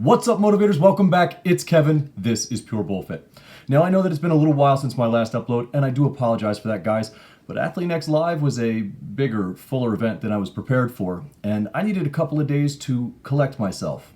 What's up, motivators? Welcome back. It's Kevin. This is Pure Bullfit. Now, I know that it's been a little while since my last upload, and I do apologize for that, guys, but AthleanX Live was a bigger, fuller event than I was prepared for, and I needed a couple of days to collect myself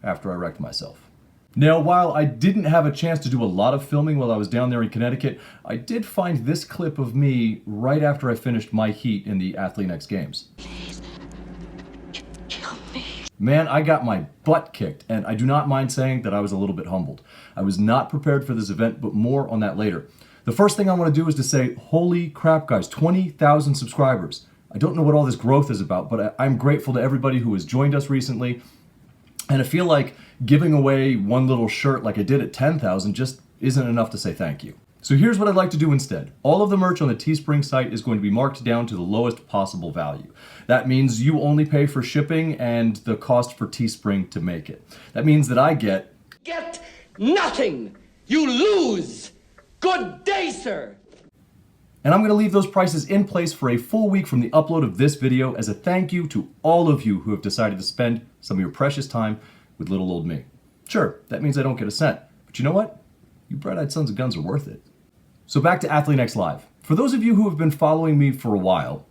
after I wrecked myself. Now, while I didn't have a chance to do a lot of filming while I was down there in Connecticut, I did find this clip of me right after I finished my heat in the AthleanX Games. Man, I got my butt kicked, and I do not mind saying that I was a little bit humbled. I was not prepared for this event, but more on that later. The first thing I want to do is to say, holy crap, guys, 20,000 subscribers. I don't know what all this growth is about, but I'm grateful to everybody who has joined us recently. And I feel like giving away one little shirt like I did at 10,000 just isn't enough to say thank you. So here's what I'd like to do instead. All of the merch on the Teespring site is going to be marked down to the lowest possible value. That means you only pay for shipping and the cost for Teespring to make it. That means that I get nothing. You lose. Good day, sir. And I'm going to leave those prices in place for a full week from the upload of this video as a thank you to all of you who have decided to spend some of your precious time with little old me. Sure, that means I don't get a cent, but you know what? You bright-eyed sons of guns are worth it. So back to AthleanX Live. For those of you who have been following me for a while,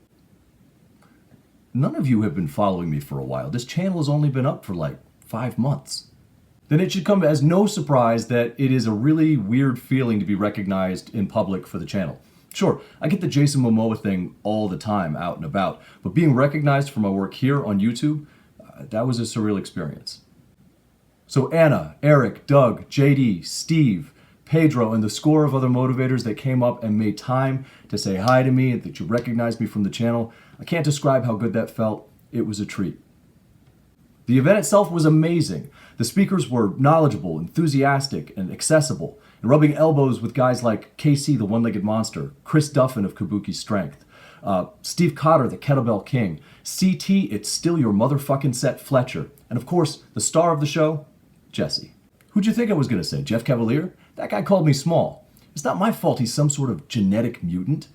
none of you have been following me for a while. This channel has only been up for like 5 months. Then it should come as no surprise that it is a really weird feeling to be recognized in public for the channel. Sure, I get the Jason Momoa thing all the time out and about, but being recognized for my work here on YouTube, that was a surreal experience. So Anna, Eric, Doug, JD, Steve, Pedro, and the score of other motivators that came up and made time to say hi to me and that you recognized me from the channel, I can't describe how good that felt. It was a treat. The event itself was amazing. The speakers were knowledgeable, enthusiastic, and accessible, and rubbing elbows with guys like KC, the One-Legged Monster, Chris Duffin of Kabuki Strength, Steve Cotter, the Kettlebell King, CT, It's Still Your Motherfucking Set Fletcher, and of course, the star of the show, Jesse. Who'd you think I was going to say, Jeff Cavalier? That guy called me small. It's not my fault he's some sort of genetic mutant.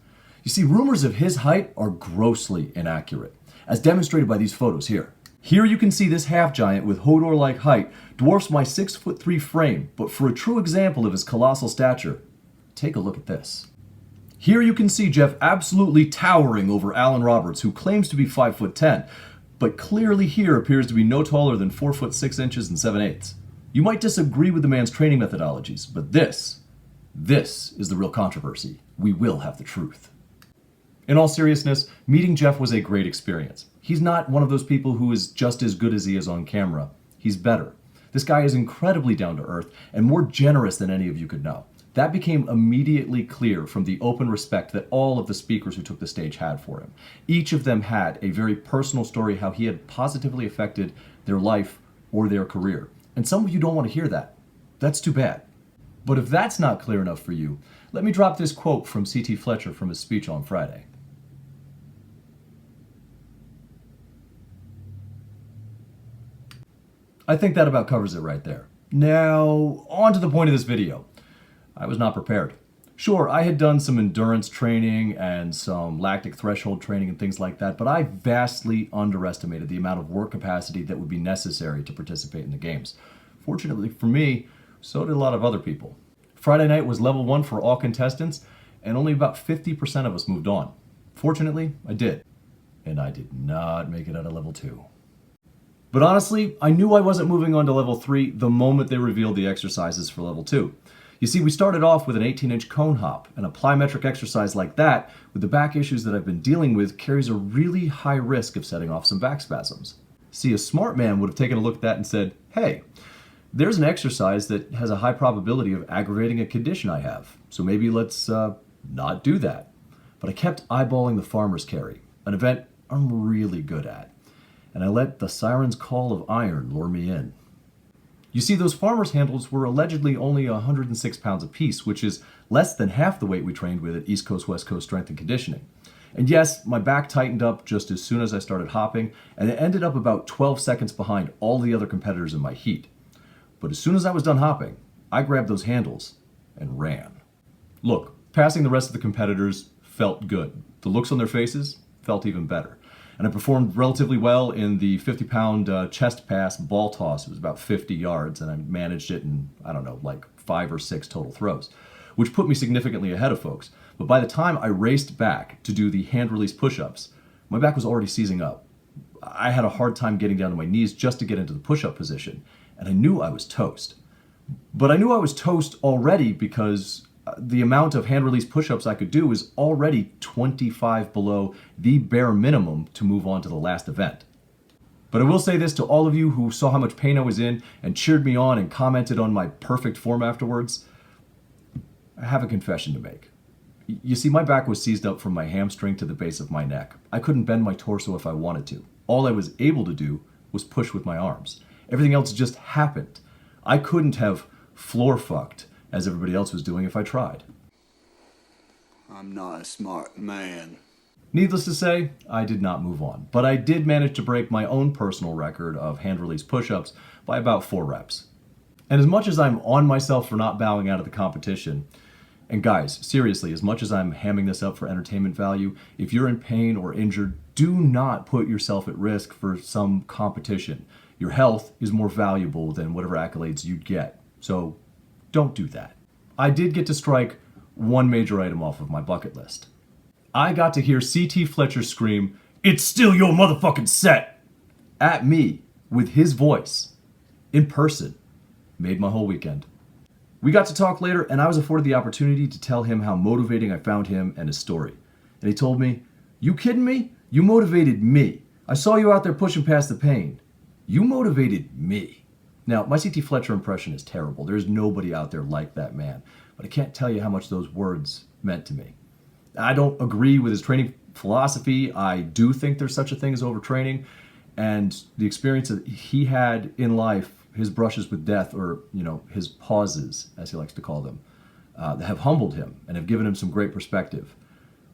You see, rumors of his height are grossly inaccurate, as demonstrated by these photos here. Here you can see this half-giant with Hodor-like height dwarfs my 6'3" frame, but for a true example of his colossal stature, take a look at this. Here you can see Jeff absolutely towering over Alan Roberts, who claims to be 5'10", but clearly here appears to be no taller than 4'6" and 7/8". You might disagree with the man's training methodologies, but this is the real controversy. We will have the truth. In all seriousness, meeting Jeff was a great experience. He's not one of those people who is just as good as he is on camera. He's better. This guy is incredibly down to earth and more generous than any of you could know. That became immediately clear from the open respect that all of the speakers who took the stage had for him. Each of them had a very personal story how he had positively affected their life or their career. And some of you don't want to hear that. That's too bad. But if that's not clear enough for you, let me drop this quote from CT Fletcher from his speech on Friday. I think that about covers it right there. Now, on to the point of this video. I was not prepared. Sure, I had done some endurance training and some lactic threshold training and things like that, but I vastly underestimated the amount of work capacity that would be necessary to participate in the games. Fortunately for me, so did a lot of other people. Friday night was level 1 for all contestants, and only about 50% of us moved on. Fortunately, I did. And I did not make it out of level 2. But honestly, I knew I wasn't moving on to level 3 the moment they revealed the exercises for level 2. You see, we started off with an 18-inch cone hop, and a plyometric exercise like that, with the back issues that I've been dealing with, carries a really high risk of setting off some back spasms. See, a smart man would have taken a look at that and said, hey, there's an exercise that has a high probability of aggravating a condition I have, so maybe let's not do that. But I kept eyeballing the farmer's carry, an event I'm really good at, and I let the siren's call of iron lure me in. You see, those farmer's handles were allegedly only 106 pounds apiece, which is less than half the weight we trained with at East Coast, West Coast Strength and Conditioning. And yes, my back tightened up just as soon as I started hopping, and it ended up about 12 seconds behind all the other competitors in my heat. But as soon as I was done hopping, I grabbed those handles and ran. Look, passing the rest of the competitors felt good. The looks on their faces felt even better. And I performed relatively well in the 50-pound chest pass ball toss. It was about 50 yards, and I managed it in, I don't know, like 5 or 6 total throws, which put me significantly ahead of folks. But by the time I raced back to do the hand release push-ups, my back was already seizing up. I had a hard time getting down to my knees just to get into the push-up position, and I knew I was toast. But I knew I was toast already because the amount of hand release push-ups I could do was already 25 below the bare minimum to move on to the last event. But I will say this to all of you who saw how much pain I was in and cheered me on and commented on my perfect form afterwards. I have a confession to make. You see, my back was seized up from my hamstring to the base of my neck. I couldn't bend my torso if I wanted to. All I was able to do was push with my arms. Everything else just happened. I couldn't have floor fucked as everybody else was doing if I tried. I'm not a smart man. Needless to say, I did not move on, but I did manage to break my own personal record of hand release push-ups by about 4 reps. And as much as I'm on myself for not bowing out of the competition, and guys, seriously, as much as I'm hamming this up for entertainment value, if you're in pain or injured, do not put yourself at risk for some competition. Your health is more valuable than whatever accolades you'd get, so don't do that. I did get to strike one major item off of my bucket list. I got to hear C.T. Fletcher scream, "It's still your motherfucking set!" at me with his voice, in person. Made my whole weekend. We got to talk later, and I was afforded the opportunity to tell him how motivating I found him and his story. And he told me, "You kidding me? You motivated me. I saw you out there pushing past the pain. You motivated me." Now, my C.T. Fletcher impression is terrible. There's nobody out there like that man. But I can't tell you how much those words meant to me. I don't agree with his training philosophy. I do think there's such a thing as overtraining. And the experience that he had in life, his brushes with death, or, his pauses, as he likes to call them, have humbled him and have given him some great perspective.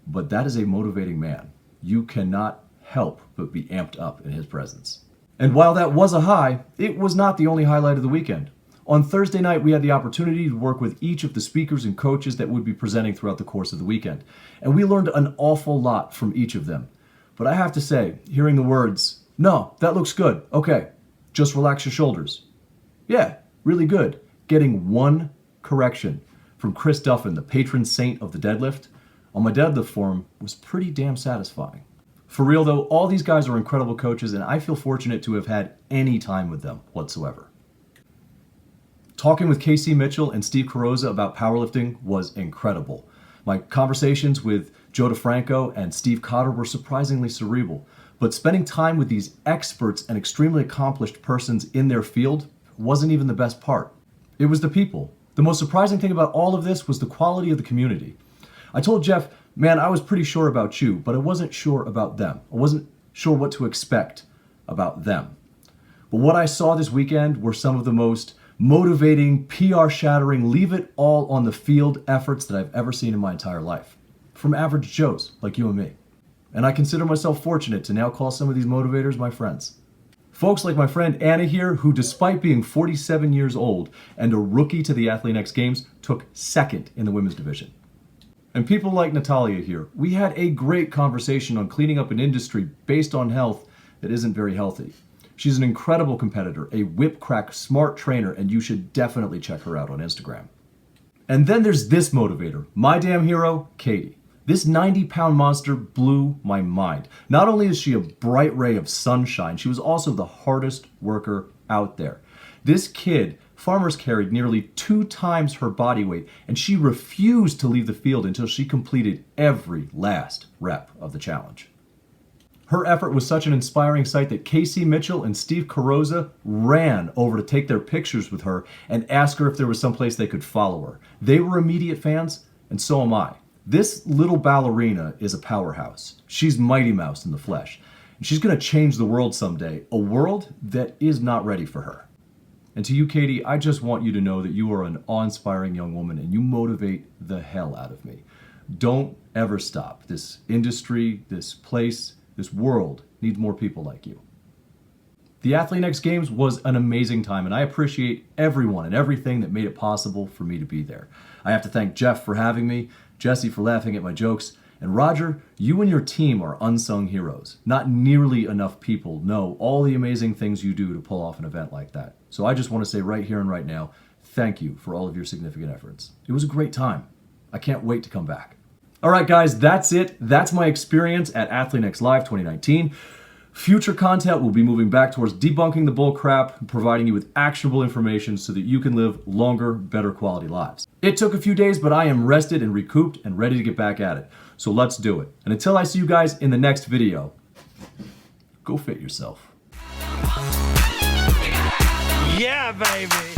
But that is a motivating man. You cannot help but be amped up in his presence. And while that was a high, it was not the only highlight of the weekend. On Thursday night, we had the opportunity to work with each of the speakers and coaches that would be presenting throughout the course of the weekend. And we learned an awful lot from each of them. But I have to say, hearing the words, "No, that looks good. Okay, just relax your shoulders." "Yeah, really good." Getting one correction from Chris Duffin, the patron saint of the deadlift, on my deadlift form was pretty damn satisfying. For real though, all these guys are incredible coaches, and I feel fortunate to have had any time with them whatsoever. Talking with Casey Mitchell and Steve Carosa about powerlifting was incredible. My conversations with Joe DeFranco and Steve Cotter were surprisingly cerebral, but spending time with these experts and extremely accomplished persons in their field wasn't even the best part. It was the people. The most surprising thing about all of this was the quality of the community. I told Jeff, "Man, I was pretty sure about you, but I wasn't sure about them. I wasn't sure what to expect about them." But what I saw this weekend were some of the most motivating, PR-shattering, leave it all on the field efforts that I've ever seen in my entire life. From average Joes like you and me. And I consider myself fortunate to now call some of these motivators my friends. Folks like my friend Anna here, who despite being 47 years old and a rookie to the AthleanX Games, took second in the women's division. And people like Natalia here. We had a great conversation on cleaning up an industry based on health that isn't very healthy. She's an incredible competitor, a whip crack, smart trainer, and you should definitely check her out on Instagram. And then there's this motivator, my damn hero, Katie. This 90-pound monster blew my mind. Not only is she a bright ray of sunshine, she was also the hardest worker out there. This kid farmers carried nearly 2 times her body weight, and she refused to leave the field until she completed every last rep of the challenge. Her effort was such an inspiring sight that Casey Mitchell and Steve Carosa ran over to take their pictures with her and ask her if there was someplace they could follow her. They were immediate fans, and so am I. This little ballerina is a powerhouse. She's Mighty Mouse in the flesh. And she's going to change the world someday, a world that is not ready for her. And to you, Katie, I just want you to know that you are an awe-inspiring young woman and you motivate the hell out of me. Don't ever stop. This industry, this place, this world needs more people like you. The AthleanX Games was an amazing time, and I appreciate everyone and everything that made it possible for me to be there. I have to thank Jeff for having me, Jesse for laughing at my jokes, And Roger, you and your team are unsung heroes. Not nearly enough people know all the amazing things you do to pull off an event like that. So I just want to say right here and right now, thank you for all of your significant efforts. It was a great time. I can't wait to come back. All right, guys, that's it. That's my experience at AthleanX Live 2019. Future content will be moving back towards debunking the bull crap, providing you with actionable information so that you can live longer, better quality lives. It took a few days, but I am rested and recouped and ready to get back at it. So let's do it. And until I see you guys in the next video, go fit yourself. Yeah, baby.